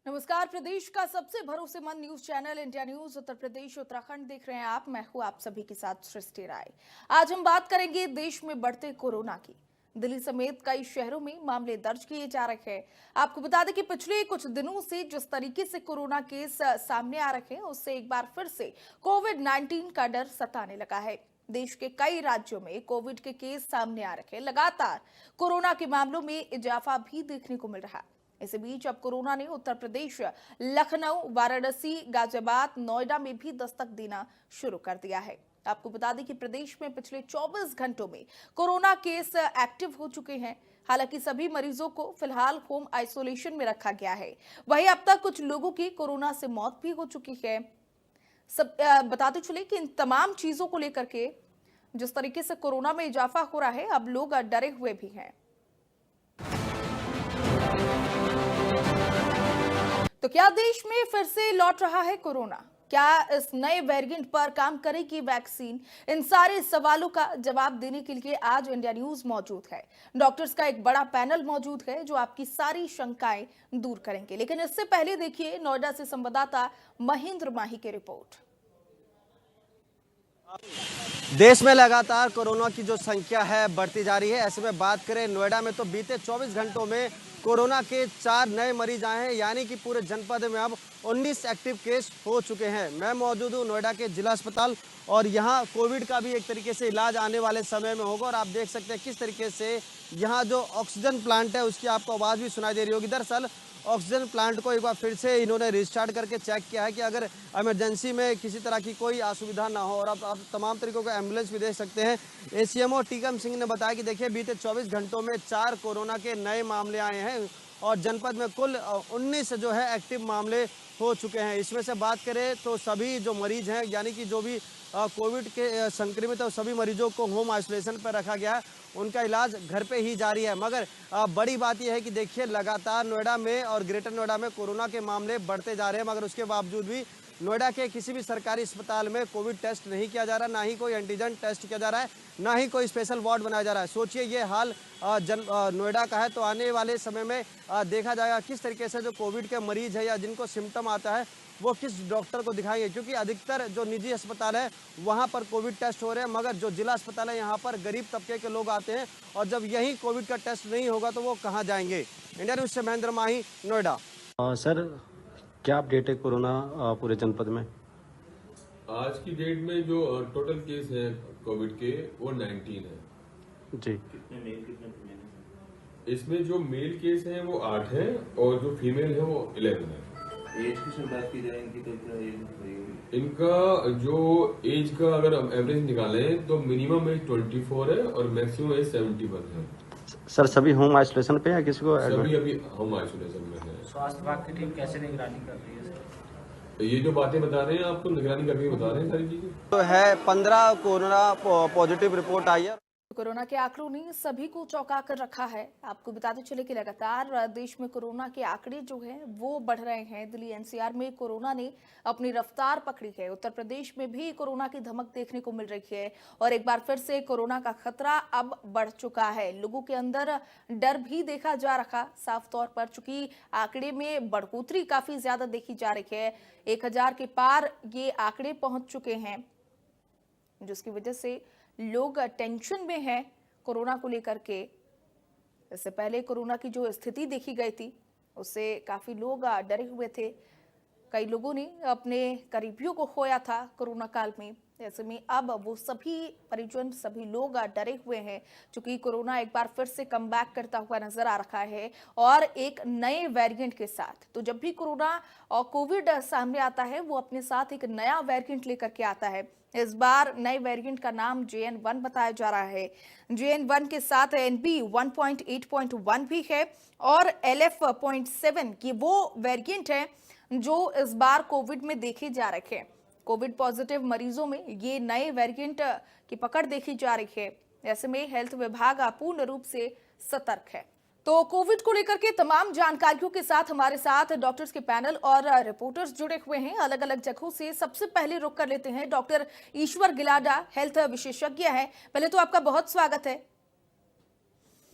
नमस्कार। प्रदेश का सबसे भरोसेमंद news channel India news Uttar Pradesh Uttarakhand देख रहे हैं आप। मैं हूं आप सभी के साथ सृष्टि राय। आज हम बात करेंगे देश में बढ़ते कोरोना की। दिल्ली समेत कई शहरों में मामले दर्ज किए जा रहे हैं। आपको बता दें कि पिछले कुछ दिनों से जिस तरीके से कोरोना केस सामने आ रहे हैं, उससे एक बार फिर से कोविड-19 का डर सताने लगा है। देश के कई राज्यों में कोविड के केस सामने आ रहे हैं। लगातार कोरोना के मामलों में इजाफा भी देखने को मिल रहा है। इसी बीच अब कोरोना ने उत्तर प्रदेश, लखनऊ, वाराणसी, गाजियाबाद, नोएडा में भी दस्तक देना शुरू कर दिया है। आपको बता दें कि प्रदेश में पिछले 24 घंटों में कोरोना केस एक्टिव हो चुके हैं। हालांकि सभी मरीजों को फिलहाल होम आइसोलेशन में रखा गया है। वहीं अब तक कुछ लोगों की कोरोना से मौत भी हो चुकी है। सब बताते चले कि इन तमाम चीजों को लेकर के जिस तरीके से कोरोना में इजाफा हो रहा है, अब लोग डरे हुए भी हैं। तो क्या देश में फिर से लौट रहा है कोरोना? क्या इस नए वेरिएंट पर काम करेगी वैक्सीन? इन सारे सवालों का जवाब देने के लिए आज इंडिया न्यूज मौजूद है। डॉक्टर्स का एक बड़ा पैनल मौजूद है जो आपकी सारी शंकाएं दूर करेंगे। लेकिन इससे पहले देखिए नोएडा से संवाददाता महेंद्र माही की रिपोर्ट। देश में लगातार कोरोना की जो संख्या है बढ़ती जा रही है। ऐसे में बात करें नोएडा में तो बीते 24 घंटों में कोरोना के 4 नए मरीज आए हैं, यानी कि पूरे जनपद में अब 19 एक्टिव केस हो चुके हैं। मैं मौजूद हूँ नोएडा के जिला अस्पताल और यहाँ कोविड का भी एक तरीके से इलाज आने वाले समय में होगा और आप देख सकते हैं किस तरीके से यहाँ जो ऑक्सीजन प्लांट है उसकी आपको आवाज़ भी सुनाई दे रही होगी। दरअसल ऑक्सीजन प्लांट को एक बार फिर से इन्होंने रिस्टार्ट करके चेक किया है कि अगर इमरजेंसी में किसी तरह की कोई असुविधा ना हो। और आप तमाम तरीकों का एम्बुलेंस भी देख सकते हैं। एसीएमओ टीकम सिंह ने बताया कि देखिए बीते 24 घंटों में 4 कोरोना के नए मामले आए हैं और जनपद में कुल 19 जो है एक्टिव मामले हो चुके हैं। इसमें से बात करें तो सभी जो मरीज हैं, यानी कि जो भी कोविड के संक्रमित है, सभी मरीजों को होम आइसोलेशन पर रखा गया है। उनका इलाज घर पे ही जारी है। मगर बड़ी बात यह है कि देखिए लगातार नोएडा में और ग्रेटर नोएडा में कोरोना के मामले बढ़ते जा रहे हैं, मगर उसके बावजूद भी नोएडा के किसी भी सरकारी अस्पताल में कोविड टेस्ट नहीं किया जा रहा, ना ही कोई एंटीजन टेस्ट किया जा रहा है, ना ही कोई स्पेशल वार्ड बनाया जा रहा है। सोचिए ये हाल नोएडा का है, तो आने वाले समय में देखा जाएगा किस तरीके से जो कोविड के मरीज है या जिनको सिम्टम आता है वो किस डॉक्टर को दिखाएंगे। क्योंकि अधिकतर जो निजी अस्पताल है वहाँ पर कोविड टेस्ट हो रहे हैं, मगर जो जिला अस्पताल है यहाँ पर गरीब तबके के लोग आते हैं और जब यहीं कोविड का टेस्ट नहीं होगा तो वो कहाँ जाएंगे। इंडिया न्यूज से महेंद्र माही, नोएडा। सर क्या अपडेट है कोरोना पूरे जनपद में? आज की डेट में जो टोटल केस है कोविड के वो 19 है जी। कितने मेल कितने फीमेल हैं? इसमें जो मेल केस हैं वो 8 है और जो फीमेल है वो 11 है। एज की बात की जाए इनकी तो क्या एज होगी? इनका जो एज का अगर हम एवरेज निकालें तो मिनिमम एज 24 है और मैक्सिमम एज 71 है। सर सभी होम आइसोलेशन पे या किसी को सभी अभी होम आइसोलेशन में है। स्वास्थ्य विभाग की टीम कैसे निगरानी कर रही है सर? ये जो बातें बता रहे हैं आपको निगरानी करके बता रहे हैं सारी चीजें। तो है 15 कोरोना पॉजिटिव रिपोर्ट आई है। कोरोना के आंकड़ों ने सभी को चौंका कर रखा है। आपको बताते चले कि लगातार देश में कोरोना के आंकड़े जो हैं वो बढ़ रहे हैं। दिल्ली एनसीआर में कोरोना ने अपनी रफ्तार पकड़ी है। उत्तर प्रदेश में भी कोरोना की धमक देखने को मिल रही है और एक बार फिर से कोरोना का खतरा अब बढ़ चुका है। लोगों के अंदर डर भी देखा जा रहा साफ तौर पर, चूंकि आंकड़े में बढ़ोतरी काफी ज्यादा देखी जा रही है। 1000 के पार ये आंकड़े पहुंच चुके हैं, जिसकी वजह से लोग टेंशन में हैं कोरोना को लेकर के। इससे पहले कोरोना की जो स्थिति देखी गई थी उससे काफी लोग डरे हुए थे। कई लोगों ने अपने करीबियों को खोया था कोरोना काल में। ऐसे में अब वो सभी परिजन, सभी लोग डरे हुए हैं, क्योंकि कोरोना एक बार फिर से कमबैक करता हुआ नजर आ रहा है और एक नए वेरिएंट के साथ। तो जब भी कोरोना और कोविड सामने आता है वो अपने साथ एक नया वेरिएंट लेकर के आता है। इस बार नए वेरिएंट का नाम JN.1 बताया जा रहा है। JN.1 के साथ NB 1.8.1 भी है और LF.7 की वो वेरिएंट है जो इस बार कोविड में देखे जा रहे हैं। कोविड पॉजिटिव मरीजों में ये नए वेरिएंट की पकड़ देखी जा रही है। ऐसे में हेल्थ विभाग पूर्ण रूप से सतर्क है। तो कोविड को लेकर के तमाम जानकारियों के साथ हमारे साथ डॉक्टर्स के पैनल और रिपोर्टर्स जुड़े हुए हैं अलग अलग जगहों से। सबसे पहले रुक कर लेते हैं डॉक्टर ईश्वर गिलाडा, हेल्थ विशेषज्ञ हैं। पहले तो आपका बहुत स्वागत है।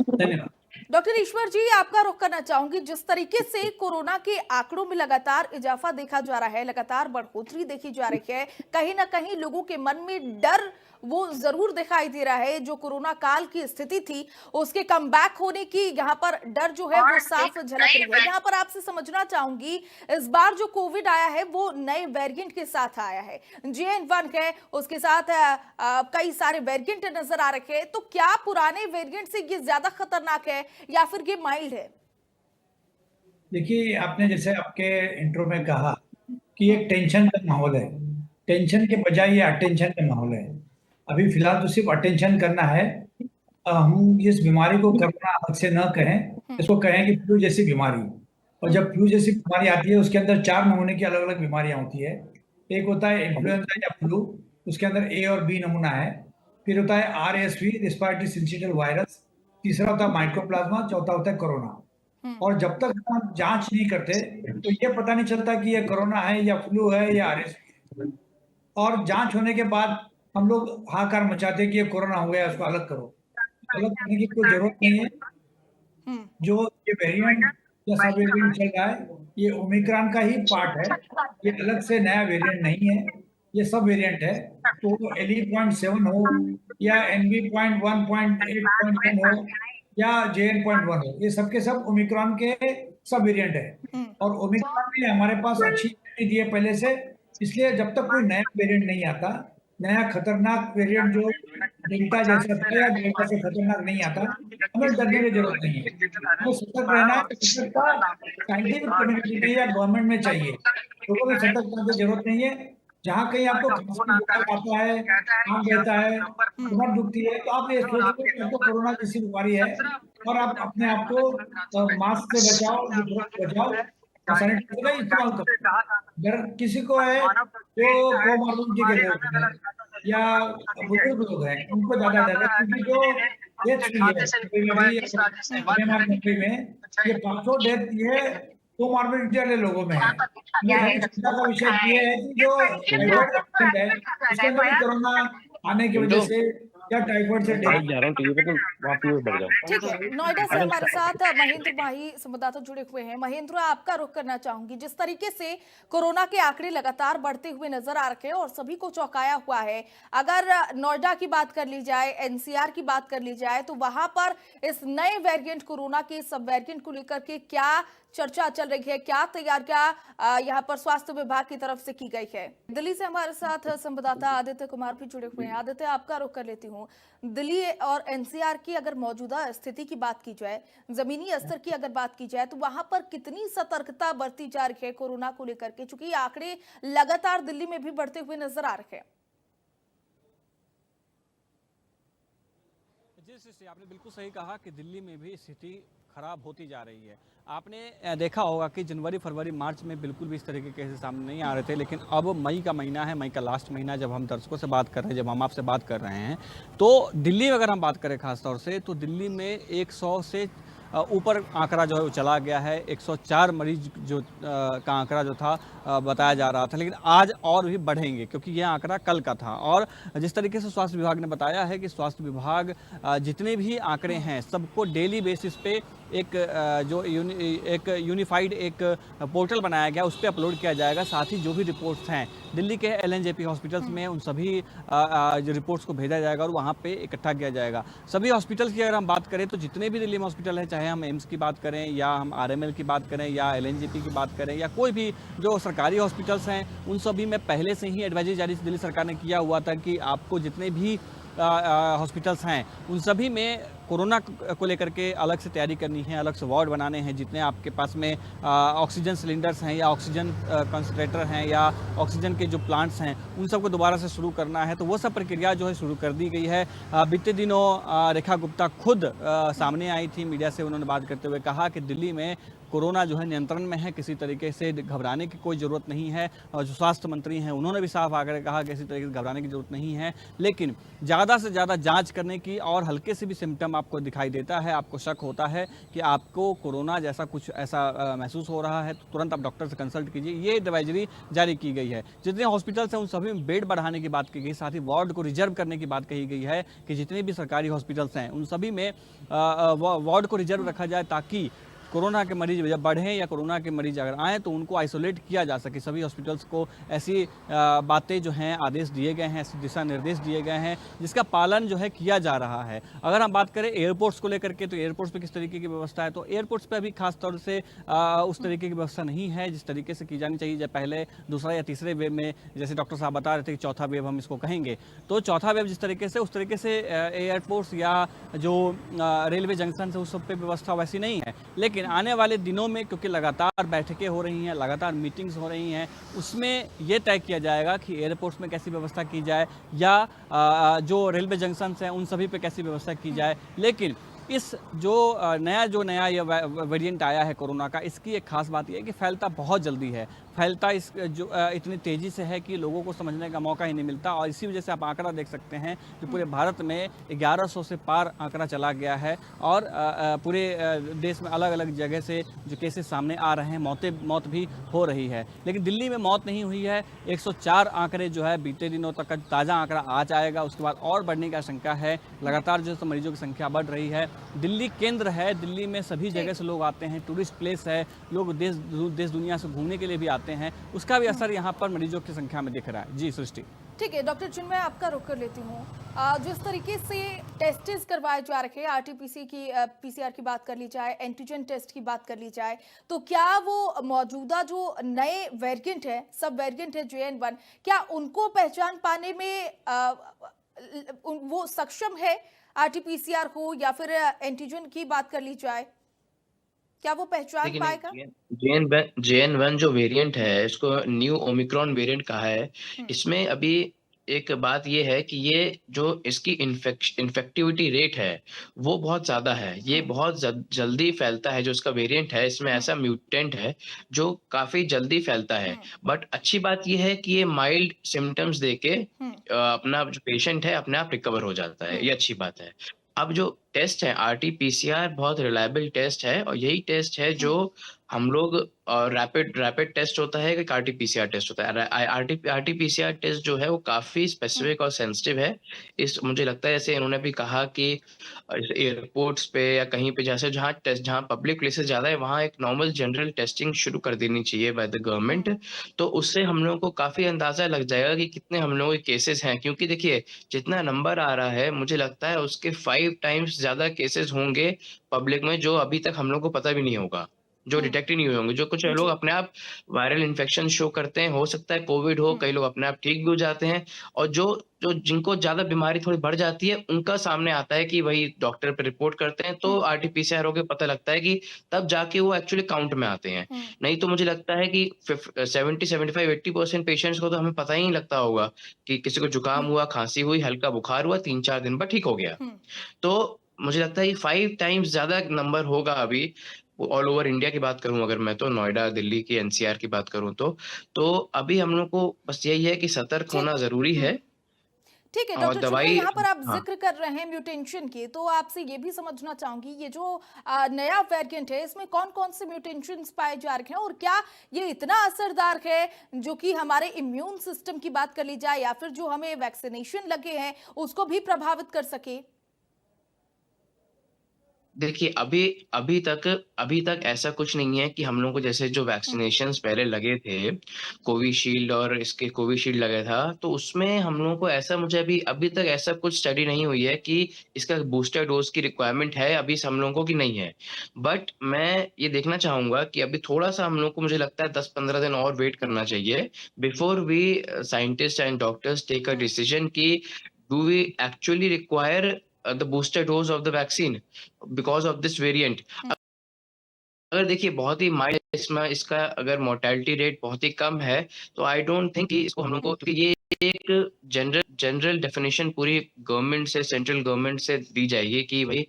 धन्यवाद। डॉक्टर ईश्वर जी, आपका रुख करना चाहूंगी। जिस तरीके से कोरोना के आंकड़ों में लगातार इजाफा देखा जा रहा है, लगातार बढ़ोतरी देखी जा रही है, कहीं ना कहीं लोगों के मन में डर वो जरूर दिखाई दे रहा है। जो कोरोना काल की स्थिति थी उसके कमबैक होने की यहाँ पर डर जो है वो साफ झलक रही है। यहाँ पर आपसे समझना चाहूंगी, इस बार जो कोविड आया है वो नए वेरिएंट के साथ आया है, JN.1 है, उसके साथ कई सारे वेरिएंट नजर आ रखे हैं। तो क्या पुराने वेरिएंट से ये ज्यादा खतरनाक है या फिर ये माइल्ड है? देखिए, आपने जैसे आपके इंट्रो में कहा कि एक टेंशन का माहौल है। टेंशन के बजाय ये अटेंशन का माहौल है। अभी फिलहाल तो सिर्फ अटेंशन करना है। हम इस बीमारी को कोरोना अलग से न कहें, इसको कहें कि फ्लू जैसी बीमारी। और जब फ्लू जैसी बीमारी आती है उसके अंदर 4 नमूने की अलग अलग बीमारियां होती है। एक होता है इन्फ्लुएंजा या फ्लू, उसके अंदर A और B नमूना है। फिर होता है RSV, रिस्पिरेटरी सिंसिटिव वायरस। तीसरा होता है माइकोप्लाज्मा। चौथा होता है कोरोना। और जब तक हम जांच नहीं करते तो ये पता नहीं चलता कि ये कोरोना है या फ्लू है या RSV। और जांच होने के बाद हम लोग हाहाकार मचाते हैं कि ये कोरोना हो गया, उसको अलग करो। अलग करने की कोई जरूरत नहीं है। जो ये वेरिएंट या सब वेरिएंट चल रहा है, ये ओमिक्रॉन का ही पार्ट है। ये अलग से नया वेरिएंट नहीं है, ये सब वेरिएंट है। तो LE.7 हो या NV.1.8.1 हो या JN.1 हो, ये सबके सब ओमिक्रॉन के सब वेरिएंट है। और ओमिक्रॉन में हमारे पास अच्छी इम्यूनिटी दी है पहले से, इसलिए जब तक कोई नया वेरिएंट नहीं आता, नया खतरनाक वेरिएंट जो डेल्टा जैसा था या डेल्टा से खतरनाक नहीं आता, हमें डरने की जरूरत नहीं है। हमें सतर्क रहना है। सतर्कता साइंटिफिक कम्युनिटी में या गवर्नमेंट में चाहिए। लोगों को सतर्क रहने की जरूरत नहीं है। जहाँ कहीं आपको खांसी बुखार आता है, आम रहता है, कमर दुखती है, तो आप ये सोच लो कि आपको कोरोना जैसी बीमारी है और आप अपने आप को मास्क से बचाओ, बचाओ, सैनिटाइजर का इस्तेमाल करो। अगर किसी को है जो कोमॉर्बिडिटी के लोग हैं या बुजुर्ग लोग हैं, उनको ज्यादा डर है, क्योंकि जो डेथ हुई है मुंबई में, ये 500 डेथ ये कोमॉर्बिडिटी वाले लोगों में है। मेरी चिंता का विषय ये है कि जो टाइफाइड पेशेंट है, उसके अंदर भी कोरोना आने की वजह से या टाइफाइड से डेथ। ठीक है, नोएडा से हमारे साथ महेंद्र माही संवाददाता जुड़े हुए हैं। महेंद्र, आपका रुख करना चाहूंगी। जिस तरीके से कोरोना के आंकड़े लगातार बढ़ते हुए नजर आ रहे हैं और सभी को चौंकाया हुआ है, अगर नोएडा की बात कर ली जाए, NCR की बात कर ली जाए, तो वहां पर इस नए वेरिएंट कोरोना के सब वेरिएंट को लेकर के क्या चर्चा चल रही है, क्या तैयारियां यहाँ पर स्वास्थ्य विभाग की तरफ से की गई है? दिल्ली से हमारे साथ संवाददाता आदित्य कुमार भी जुड़े हुए हैं। आदित्य, आपका रुख कर लेती हूँ। दिल्ली और NCR की अगर मौजूदा स्थिति की बात की जाए, जमीनी स्तर की अगर बात की जाए, तो वहां पर कितनी सतर्कता बरती जा रही है कोरोना को लेकर के, चूंकि आंकड़े लगातार दिल्ली में भी बढ़ते हुए नजर आ रहे हैं? जी, आपने बिल्कुल सही कहा कि दिल्ली में भी स्थिति खराब होती जा रही है। आपने देखा होगा कि जनवरी, फरवरी, मार्च में बिल्कुल भी इस तरह के केसेस सामने नहीं आ रहे थे, लेकिन अब मई का महीना है, मई का लास्ट महीना, जब हम दर्शकों से बात कर रहे हैं, जब हम आपसे बात कर रहे हैं, तो दिल्ली में अगर हम बात करें खास तौर से, तो दिल्ली में 100 से ऊपर आंकड़ा जो है वो चला गया है। 104 मरीज जो का आंकड़ा जो था बताया जा रहा था, लेकिन आज और भी बढ़ेंगे क्योंकि यह आंकड़ा कल का था। और जिस तरीके से स्वास्थ्य विभाग ने बताया है कि स्वास्थ्य विभाग जितने भी आंकड़े हैं सबको डेली बेसिस पे एक एक यूनिफाइड एक पोर्टल बनाया गया, उस पर अपलोड किया जाएगा। साथ ही जो भी रिपोर्ट्स हैं दिल्ली के LNJP हॉस्पिटल्स में, उन सभी जो रिपोर्ट्स को भेजा जाएगा और वहाँ पे इकट्ठा किया जाएगा। सभी हॉस्पिटल्स की अगर हम बात करें तो जितने भी दिल्ली में हॉस्पिटल हैं, चाहे हम एम्स की बात करें या हम RML की बात करें या LNJP की बात करें या कोई भी जो सरकारी हॉस्पिटल्स हैं, उन सभी में पहले से ही एडवाइजरी जारी दिल्ली सरकार ने किया हुआ था कि आपको जितने भी हॉस्पिटल्स हैं उन सभी में कोरोना को लेकर के अलग से तैयारी करनी है, अलग से वार्ड बनाने हैं। जितने आपके पास में ऑक्सीजन सिलेंडर्स हैं या ऑक्सीजन कंसंट्रेटर हैं या ऑक्सीजन के जो प्लांट्स हैं, उन सबको दोबारा से शुरू करना है। तो वो सब प्रक्रिया जो है शुरू कर दी गई है। बीते दिनों रेखा गुप्ता खुद सामने आई थी मीडिया से, उन्होंने बात करते हुए कहा कि दिल्ली में कोरोना जो है नियंत्रण में है, किसी तरीके से घबराने की कोई ज़रूरत नहीं है। और जो स्वास्थ्य मंत्री हैं उन्होंने भी साफ आकर कहा कि किसी तरीके से घबराने की ज़रूरत नहीं है, लेकिन ज़्यादा से ज़्यादा जांच करने की, और हल्के से भी सिम्टम आपको दिखाई देता है, आपको शक होता है कि आपको कोरोना जैसा कुछ ऐसा महसूस हो रहा है, तो तुरंत आप डॉक्टर से कंसल्ट कीजिए। ये एडवाइजरी जारी की गई है। जितने हॉस्पिटल्स हैं उन सभी में बेड बढ़ाने की बात की गई, साथ ही वार्ड को रिजर्व करने की बात कही गई है कि जितने भी सरकारी हॉस्पिटल्स हैं उन सभी में वार्ड को रिजर्व रखा जाए, ताकि कोरोना के मरीज जब बढ़ें या कोरोना के मरीज अगर आएँ तो उनको आइसोलेट किया जा सके। सभी हॉस्पिटल्स को ऐसी बातें जो हैं, आदेश दिए गए हैं, ऐसे दिशा निर्देश दिए गए हैं जिसका पालन जो है किया जा रहा है। अगर हम बात करें एयरपोर्ट्स को लेकर के, तो एयरपोर्ट्स पे किस तरीके की व्यवस्था है, तो एयरपोर्ट्स पे अभी खास तौर से उस तरीके की व्यवस्था नहीं है जिस तरीके से की जानी चाहिए। जब पहले दूसरा या तीसरे वेव में, जैसे डॉक्टर साहब बता रहे थे कि चौथा वेव हम इसको कहेंगे, तो चौथा वेव जिस तरीके से, उस तरीके से एयरपोर्ट्स या जो रेलवे जंक्शन है उस सब पे व्यवस्था वैसी नहीं है। लेकिन आने वाले दिनों में, क्योंकि लगातार बैठकें हो रही हैं, लगातार मीटिंग्स हो रही हैं, उसमें ये तय किया जाएगा कि एयरपोर्ट्स में कैसी व्यवस्था की जाए या जो रेलवे जंक्शंस हैं उन सभी पे कैसी व्यवस्था की जाए। लेकिन इस जो नया ये वेरिएंट आया है कोरोना का, इसकी एक खास बात यह है कि फैलता बहुत जल्दी है, फैलता इतनी तेज़ी से है कि लोगों को समझने का मौका ही नहीं मिलता। और इसी वजह से आप आंकड़ा देख सकते हैं कि पूरे भारत में 1100 से पार आंकड़ा चला गया है, और पूरे देश में अलग अलग जगह से जो केसेस सामने आ रहे हैं, मौत भी हो रही है। लेकिन दिल्ली में मौत नहीं हुई है। 104 आंकड़े जो है बीते दिनों तक का ताज़ा आंकड़ा आज आएगा, उसके बाद और बढ़ने की आशंका है। लगातार जो मरीजों की संख्या बढ़ रही है। दिल्ली केंद्र है, दिल्ली में सभी जगह से लोग आते हैं, टूरिस्ट प्लेस है, लोग देश दुनिया से घूमने के लिए भी आते हैं, उसका भी असर यहाँ पर मरीजों की संख्या में दिख रहा है। जी सृष्टि। ठीक है डॉक्टर चिन्मय, आपका रुख कर लेती हूँ। जिस तरीके से टेस्ट्स करवाए जा रहे हैं, पीसीआर की बात कर ली जाए, एंटीजन टेस्ट की बात कर ली जाए, तो क्या वो मौजूदा जो नए वेरिएंट है, सब वेरिएंट है JN1, क्या उनको पहचान पाने में वो सक्षम है? RT-PCR हो या फिर एंटीजन की बात कर ली जाए, क्या वो पहचान पाएगा? JN1 जो वेरिएंट है, इसको न्यू ओमिक्रॉन वेरिएंट कहा है। इसमें अभी एक बात ये है कि ये जो इसकी इन्फेक्टिविटी रेट है वो बहुत ज़्यादा है। ये बहुत जल्दी फैलता है। जो इसका वेरिएंट है, इसमें ऐसा म्यूटेंट है जो काफ़ी जल्दी फैलता है। बट अच्छी बात ये है कि ये माइल्ड सिम्टम्स देके अपना जो पेशेंट है अपने आप रिकवर हो जाता है। ये अच्छी बात है। अब जो टेस्ट है RT-PCR बहुत रिलायबल टेस्ट है, और यही टेस्ट है जो हम लोग रैपिड टेस्ट होता है कि RT-PCR टेस्ट होता है। RT-PCR टेस्ट जो है वो काफ़ी स्पेसिफिक और सेंसिटिव है। मुझे लगता है, जैसे इन्होंने भी कहा कि एयरपोर्ट्स पे या कहीं पे जहाँ पब्लिक प्लेसेस ज़्यादा है वहाँ एक नॉर्मल जनरल टेस्टिंग शुरू कर देनी चाहिए बाय द गवर्नमेंट। तो उससे हम लोगों को काफ़ी अंदाज़ा लग जाएगा कि कितने हम लोगों के केसेस हैं। क्योंकि देखिए, जितना नंबर आ रहा है मुझे लगता है उसके 5 टाइम्स ज़्यादा केसेस होंगे पब्लिक में, जो अभी तक हम लोग को पता भी नहीं होगा, जो डिटेक्ट ही नहीं हुए होंगे। जो कुछ लोग अपने आप वायरल इन्फेक्शन शो करते हैं, हो सकता है कोविड हो, कई लोग अपने आप ठीक भी हो जाते हैं, और जो जिनको ज़्यादा बीमारी थोड़ी बढ़ जाती है उनका सामने आता है कि वही डॉक्टर पे रिपोर्ट करते हैं, तो RT-PCR होके पता लगता है कि तब जाके वो एक्चुअली काउंट में आते हैं। नहीं तो मुझे लगता है कि 70, 75, 80% पेशेंट्स को तो हमें पता ही नहीं लगता होगा कि किसी को जुकाम हुआ, खांसी हुई, हल्का बुखार हुआ, 3-4 दिन बाद ठीक हो गया। तो मुझे लगता है कि 5 टाइम्स ज़्यादा नंबर होगा अभी। ऑल ओवर इंडिया की बात करूँ अगर मैं, तो नोएडा, दिल्ली की NCR की बात करूँ तो अभी हम लोग को बस यही है कि सतर्क होना ज़रूरी है। ठीक है और डॉक्टर चिन्मय, दवाई, यहाँ पर आप हाँ। जिक्र कर रहे हैं म्यूटेशन की, तो आपसे ये भी समझना चाहूंगी, ये जो नया वेरिएंट है इसमें कौन कौन से म्यूटेशंस पाए जा रहे हैं, और क्या ये इतना असरदार है जो कि हमारे इम्यून सिस्टम की बात कर ली जाए या फिर जो हमें वैक्सीनेशन लगे हैं उसको भी प्रभावित कर सके? देखिए, अभी तक ऐसा कुछ नहीं है कि हम लोगों को जैसे जो वैक्सीनेशंस पहले लगे थे, कोविशील्ड और इसके कोविशील्ड लगा था, तो उसमें हम लोगों को ऐसा, मुझे अभी तक ऐसा कुछ स्टडी नहीं हुई है कि इसका बूस्टर डोज़ की रिक्वायरमेंट है अभी हम लोगों को कि नहीं है। बट मैं ये देखना चाहूँगा कि अभी थोड़ा-सा हम लोग को, मुझे लगता है 10-15 दिन और वेट करना चाहिए before we scientist and doctors take a decision कि do we actually require the booster dose of the vaccine because of this variant। अगर देखिए बहुत ही माइल्ड इसका अगर मोर्टेलिटी रेट बहुत ही कम है, तो आई डोंट थिंक कि इसको हम लोग को, क्योंकि ये एक जनरल डेफिनेशन पूरी गवर्नमेंट से, सेंट्रल गवर्नमेंट से दी जाएगी कि भाई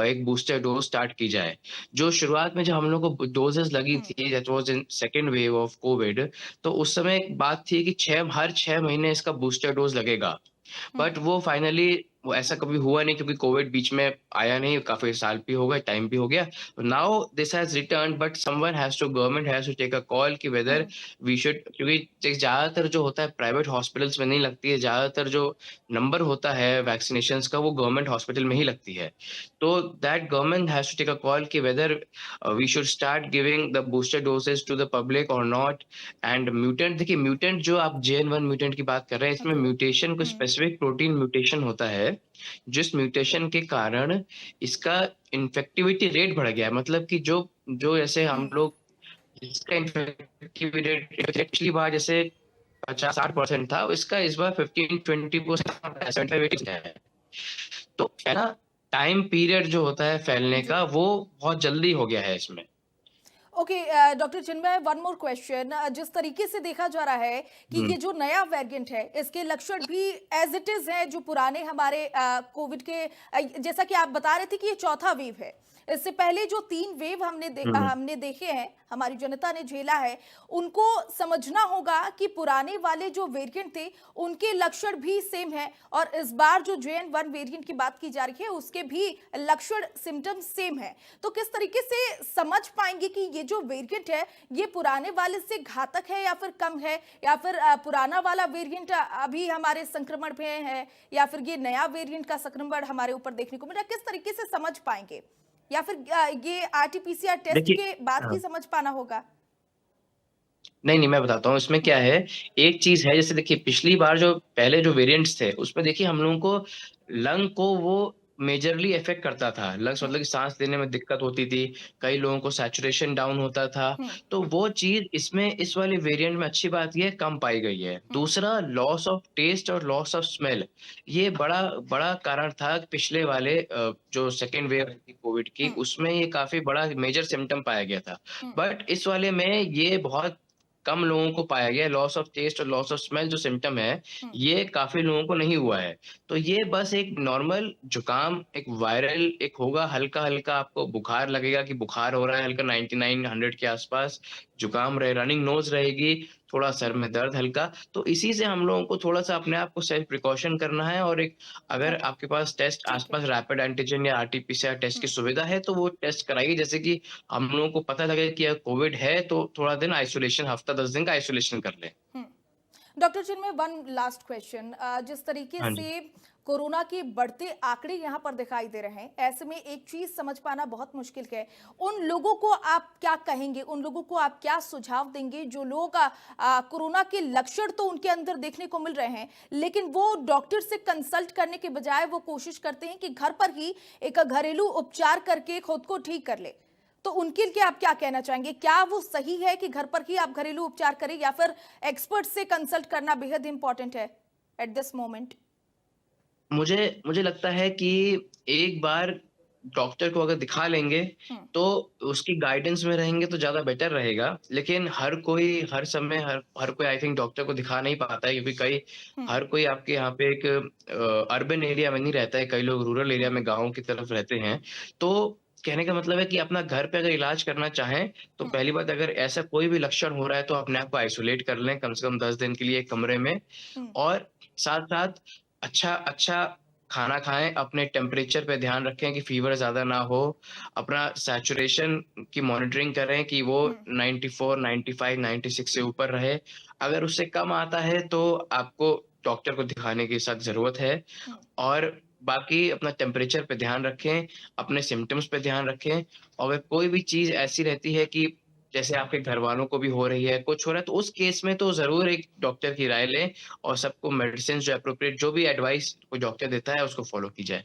एक बूस्टर डोज स्टार्ट की जाए। जो शुरुआत में जब हम लोग को डोजेस लगी थी, that was in second wave of Covid, तो उस समय एक बात थी कि हर 6 महीने इसका बूस्टर डोज लगेगा। बट वो फाइनली वो ऐसा कभी हुआ नहीं, क्योंकि कोविड बीच में आया नहीं, काफी साल भी हो गए, टाइम भी हो गया। Now this has return, but someone has to, government has to take a call कि वेदर वी शुड, क्योंकि ज्यादातर जो होता है प्राइवेट हॉस्पिटल्स में नहीं लगती है, ज्यादातर जो नंबर होता है वैक्सीनेशन का वो गवर्नमेंट हॉस्पिटल में ही लगती है। तो that government has to take a call कि whether we should start giving the booster doses to the public और नॉट। एंड म्यूटेंट, देखिए म्यूटेंट जो आप JN1 म्यूटेंट की बात कर रहे हैं, इसमें म्यूटेशन को स्पेसिफिक प्रोटीन म्यूटेशन होता है, जिस म्यूटेशन के कारण इसका इन्फेक्टिविटी रेट बढ़ गया है। मतलब कि जो जो जैसे हम लोग, इसका इन्फेक्टिविटी रेट पिछली बार जैसे 50-60% था, इसका इस बार 15-20%, 75-80% है। तो है ना, टाइम पीरियड जो होता है फैलने का वो बहुत जल्दी हो गया है इसमें। ओके डॉक्टर चिन्मय, वन मोर क्वेश्चन। जिस तरीके से देखा जा रहा है कि ये जो नया वेरिएंट है इसके लक्षण भी एज इट इज हैं जो पुराने हमारे कोविड के, जैसा कि आप बता रहे थे कि ये चौथा वेव है। इससे पहले जो 3 वेव हमने देखे हैं, हमारी जनता ने झेला है, उनको समझना होगा कि पुराने वाले जो वेरिएंट थे उनके लक्षण भी सेम है, और इस बार जो JN1 वेरिएंट की बात की जा रही है उसके भी लक्षण, सिम्टम्स सेम है। तो किस तरीके से समझ पाएंगे कि ये जो वेरिएंट है ये पुराने वाले से घातक है या फिर कम है, या फिर पुराना वाला वेरिएंट अभी हमारे संक्रमण में है, या फिर ये नया वेरिएंट का संक्रमण हमारे ऊपर देखने को मिल रहा है? किस तरीके से समझ पाएंगे, या फिर ये RT-PCR टेस्ट के बाद ही समझ पाना होगा? नहीं, मैं बताता हूँ इसमें क्या है। एक चीज़ है, जैसे देखिए पिछली बार जो पहले जो वेरिएंट्स थे, उसमें देखिए हम लोगों को लंग को वो मेजरली अफ़ेक्ट करता था। लंग्स मतलब कि साँस लेने में दिक्कत होती थी, कई लोगों को सैचुरेशन डाउन होता था। तो वो चीज़ इसमें, इस वाले वेरिएंट में अच्छी बात ये है, कम पाई गई है। दूसरा, लॉस ऑफ टेस्ट और लॉस ऑफ स्मेल, ये बड़ा बड़ा कारण था पिछले वाले जो सेकंड वेव थी कोविड की, उसमें ये काफ़ी बड़ा मेजर सिम्पटम पाया गया था। बट इस वाले में ये बहुत कम लोगों को पाया गया है। लॉस ऑफ टेस्ट और लॉस ऑफ स्मेल जो सिम्पटम है, ये काफ़ी लोगों को नहीं हुआ है। तो ये बस एक नॉर्मल जुकाम, एक वायरल एक होगा, हल्का-हल्का आपको बुखार लगेगा कि बुखार हो रहा है हल्का, 99-100 के आसपास, जुकाम रनिंग नोज़ रहेगी, थोड़ा सर में दर्द हल्का। तो इसी से हम लोगों को थोड़ा-सा अपने आप को सेल्फ प्रिकॉशन करना है, और एक अगर आपके पास टेस्ट आस-पास रैपिड एंटीजन या RT-PCR टेस्ट की सुविधा है, तो वो टेस्ट कराइए। जैसे कि हम लोगों को पता लगे कि कोविड है, तो थोड़ा दिन आइसोलेशन, हफ्ता 10 दिन का आइसोलेशन कर लें। डॉक्टर चिन्मय, वन लास्ट क्वेश्चन। जिस तरीके हाँ जी। से कोरोना के बढ़ते आंकड़े यहाँ पर दिखाई दे रहे हैं, ऐसे में एक चीज समझ पाना बहुत मुश्किल है। उन लोगों को आप क्या कहेंगे, उन लोगों को आप क्या सुझाव देंगे जो लोग कोरोना के लक्षण तो उनके अंदर देखने को मिल रहे हैं, लेकिन वो डॉक्टर से कंसल्ट करने के बजाय वो कोशिश करते हैं कि घर पर ही एक घरेलू उपचार करके खुद को ठीक कर ले? तो उनके लिए आप क्या कहना चाहेंगे? क्या वो सही है कि घर पर ही आप घरेलू उपचार करें, या फिर एक्सपर्ट से कंसल्ट करना बेहद इंपॉर्टेंट है एट दिस मोमेंट? मुझे लगता है कि एक बार डॉक्टर को अगर दिखा लेंगे, तो उसकी गाइडेंस में रहेंगे तो ज़्यादा बेटर रहेगा। लेकिन हर कोई हर समय हर कोई आई थिंक डॉक्टर को दिखा नहीं पाता है, क्योंकि हर कोई आपके यहाँ पे एक अर्बन एरिया में नहीं रहता है, कई लोग रूरल एरिया में गाँव की तरफ रहते हैं। तो कहने का मतलब है कि अपना घर पे अगर इलाज करना चाहें, तो पहली बात, अगर ऐसा कोई भी लक्षण हो रहा है तो अपने आप को आइसोलेट कर लें कम से कम 10 दिन के लिए एक कमरे में, और साथ-साथ अच्छा खाना खाएँ, अपने टेम्परेचर पे ध्यान रखें कि फ़ीवर ज़्यादा ना हो, अपना सैचुरेशन की मॉनिटरिंग करें कि वो 94, 95, 96 से ऊपर रहे। अगर उससे कम आता है तो आपको डॉक्टर को दिखाने की सख्त ज़रूरत है, और बाकी अपना टेम्परेचर पे ध्यान रखें, अपने सिम्पटम्स पे ध्यान रखें, और अगर कोई भी चीज़ ऐसी रहती है कि जैसे आपके घरवालों को भी हो रही है, कुछ हो रहा है, तो उस केस में तो ज़रूर एक डॉक्टर की राय लें, और सबको मेडिसिन जो एप्रोप्रिएट, जो भी एडवाइस कोई डॉक्टर देता है उसको फ़ॉलो की जाए।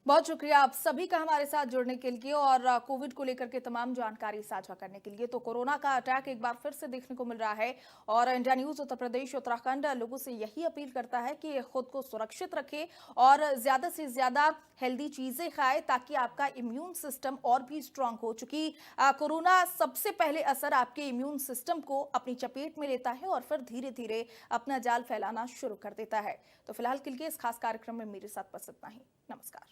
बहुत शुक्रिया आप सभी का हमारे साथ जुड़ने के लिए और कोविड को लेकर के तमाम जानकारी साझा करने के लिए। तो कोरोना का अटैक एक बार फिर से देखने को मिल रहा है और इंडिया न्यूज उत्तर प्रदेश उत्तराखंड लोगों से यही अपील करता है कि खुद को सुरक्षित रखें और ज्यादा से ज्यादा हेल्दी चीजें खाएं ताकि आपका इम्यून सिस्टम और भी स्ट्रांग हो। चूंकि कोरोना सबसे पहले असर आपके इम्यून सिस्टम को अपनी चपेट में लेता है और फिर धीरे धीरे अपना जाल फैलाना शुरू कर देता है। तो फिलहाल के लिए इस खास कार्यक्रम में मेरे साथ बस इतना ही। नमस्कार।